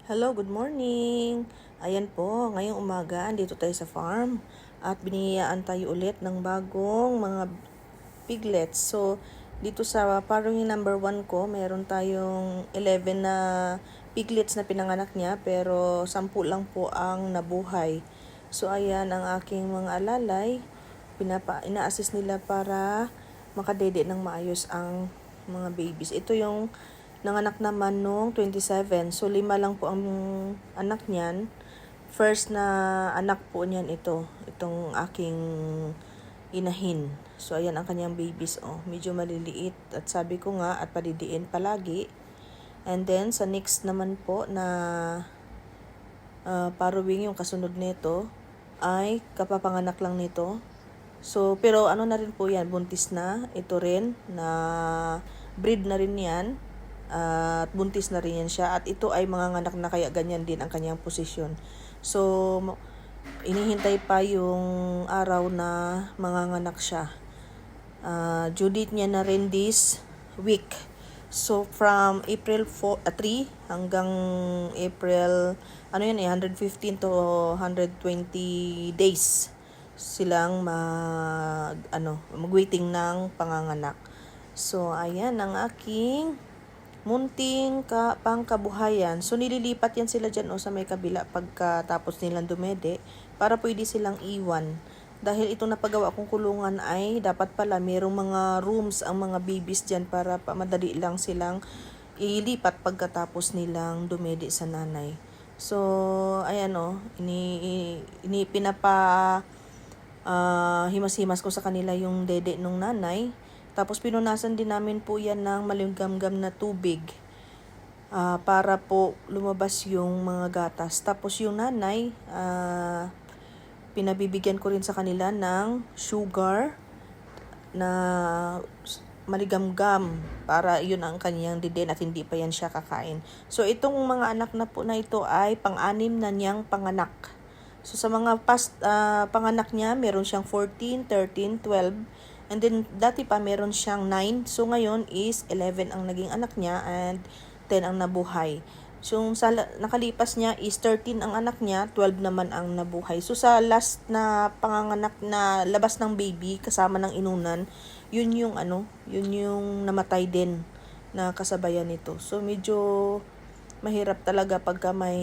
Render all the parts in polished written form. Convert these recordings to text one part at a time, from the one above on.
Hello, good morning. Ayan po, ngayong umaga, andito tayo sa farm at biniyayaan tayo ulit ng bagong mga piglets. So, dito sa parang number 1 ko, meron tayong 11 na piglets na pinanganak niya pero 10 lang po ang nabuhay. So, ayan ang aking mga alalay. Ina-assist nila para makadede ng maayos ang mga babies. Ito yung nanganak naman nung 27. So, 5 lang po ang anak niyan. First na anak po niyan ito. Itong aking inahin. So, ayan ang kanyang babies. Oh, medyo maliliit. At sabi ko nga, at padidiin palagi. And then, sa next naman po na paruwing yung kasunod nito, ay kapapanganak lang nito. So, pero ano na rin po yan, buntis na. Ito rin, na breed na rin yan. At buntis na rin yan siya. At ito ay mga anak na kaya ganyan din ang kanyang posisyon. So, inihintay pa yung araw na manganganak siya. Due date niya na rin this week. So, from April 3 hanggang April, 115 to 120 days silang mag-waiting ng panganganak. So, ayan ang aking munting pangkabuhayan. So, nililipat yan sila dyan sa may kabila pagkatapos nilang dumede para pwede silang iwan. Dahil itong napagawa kong kulungan ay dapat pala mayroong mga rooms ang mga babies dyan para madali lang silang ilipat pagkatapos nilang dumede sa nanay. So, ayan himas-himas ko sa kanila yung dede nung nanay. Tapos pinunasan din namin po yan ng malingamgam na tubig para po lumabas yung mga gatas. Tapos yung nanay, pinabibigyan ko rin sa kanila ng sugar na maligamgam para yun ang kanyang deden at hindi pa yan siya kakain. So itong mga anak na po na ito ay pang-anim na niyang panganak. So sa mga past panganak niya, meron siyang 14, 13, 12. And then, dati pa meron siyang 9. So, ngayon is 11 ang naging anak niya and 10 ang nabuhay. So, sa nakalipas niya is 13 ang anak niya, 12 naman ang nabuhay. So, sa last na panganganak na labas ng baby, kasama ng inunan, yun yung namatay din na kasabayan nito. So, medyo mahirap talaga pagka may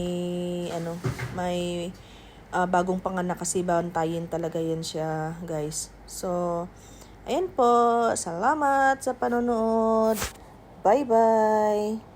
bagong panganak kasi bantayin talaga yan siya, guys. So, ayan po. Salamat sa panonood. Bye-bye.